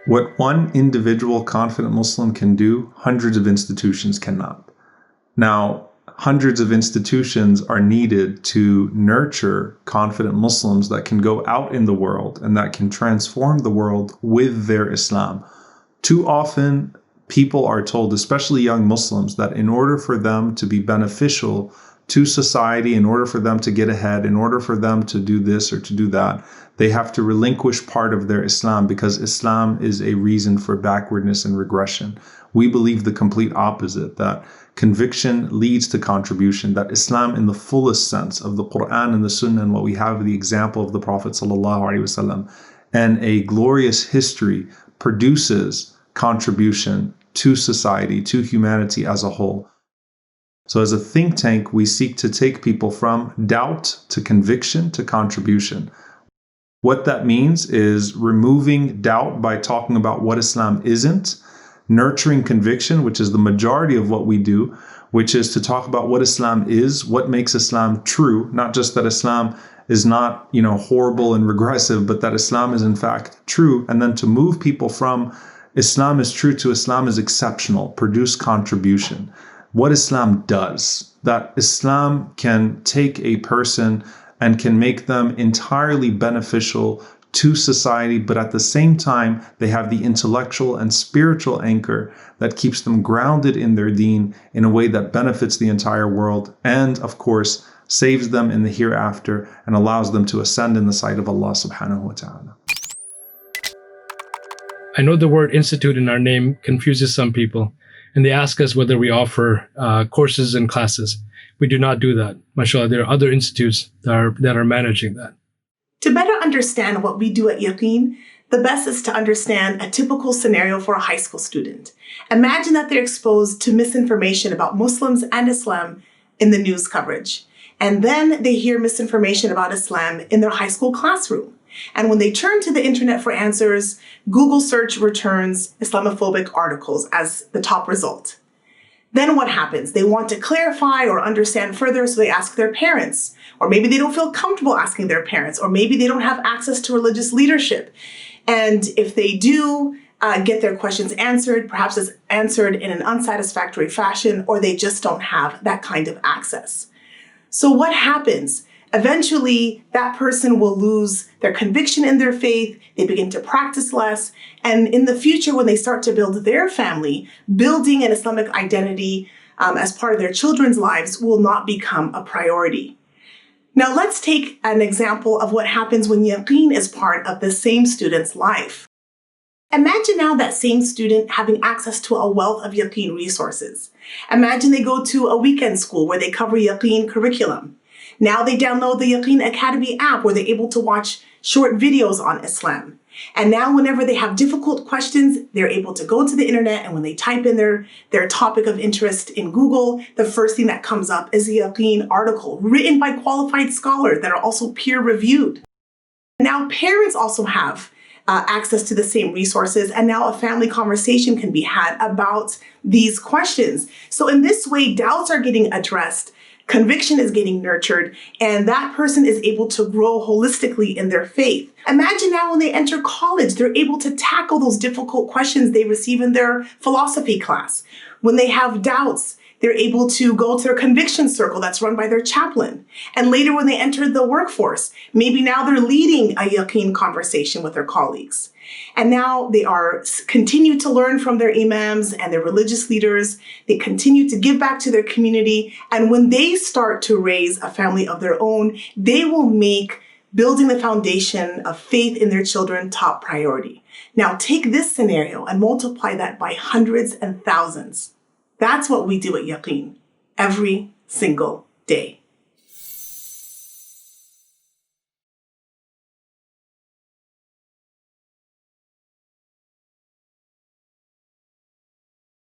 What one individual confident Muslim can do, hundreds of institutions cannot. Now, hundreds of institutions are needed to nurture confident Muslims that can go out in the world and that can transform the world with their Islam. Too often, people are told, especially young Muslims, that in order for them to be beneficial to society, in order for them to get ahead, in order for them to do this or to do that, they have to relinquish part of their Islam because Islam is a reason for backwardness and regression. We believe the complete opposite, that conviction leads to contribution, that Islam in the fullest sense of the Quran and the Sunnah and what we have, the example of the Prophet ﷺ, and a glorious history produces contribution to society, to humanity as a whole. So as a think tank, we seek to take people from doubt to conviction to contribution. What that means is removing doubt by talking about what Islam isn't, nurturing conviction, which is the majority of what we do, which is to talk about what Islam is, what makes Islam true, not just that Islam is not, horrible and regressive, but that Islam is in fact true, and then to move people from Islam is true to Islam is exceptional, produce contribution. What Islam does, that Islam can take a person and can make them entirely beneficial to society, but at the same time, they have the intellectual and spiritual anchor that keeps them grounded in their deen in a way that benefits the entire world and, of course, saves them in the hereafter and allows them to ascend in the sight of Allah subhanahu wa ta'ala. I know the word institute in our name confuses some people, and they ask us whether we offer courses and classes. We do not do that. MashaAllah, there are other institutes that are managing that. To better understand what we do at Yaqeen, the best is to understand a typical scenario for a high school student. Imagine that they're exposed to misinformation about Muslims and Islam in the news coverage. And then they hear misinformation about Islam in their high school classroom. And when they turn to the internet for answers, Google search returns Islamophobic articles as the top result. Then what happens? They want to clarify or understand further, so they ask their parents. Or maybe they don't feel comfortable asking their parents, or maybe they don't have access to religious leadership. And if they do get their questions answered, perhaps it's answered in an unsatisfactory fashion, or they just don't have that kind of access. So what happens? Eventually, that person will lose their conviction in their faith, they begin to practice less, and in the future, when they start to build their family, building an Islamic identity as part of their children's lives will not become a priority. Now, let's take an example of what happens when Yaqeen is part of the same student's life. Imagine now that same student having access to a wealth of Yaqeen resources. Imagine they go to a weekend school where they cover Yaqeen curriculum. Now they download the Yaqeen Academy app where they're able to watch short videos on Islam. And now whenever they have difficult questions, they're able to go to the internet, and when they type in their topic of interest in Google, the first thing that comes up is a Yaqeen article written by qualified scholars that are also peer-reviewed. Now parents also have access to the same resources, and now a family conversation can be had about these questions. So in this way, doubts are getting addressed, conviction is getting nurtured, and that person is able to grow holistically in their faith. Imagine now when they enter college, they're able to tackle those difficult questions they receive in their philosophy class. When they have doubts, they're able to go to their conviction circle that's run by their chaplain. And later when they enter the workforce, maybe now they're leading a Yaqeen conversation with their colleagues. And now they continue to learn from their imams and their religious leaders. They continue to give back to their community. And when they start to raise a family of their own, they will make building the foundation of faith in their children top priority. Now take this scenario and multiply that by hundreds and thousands. That's what we do at Yaqeen every single day.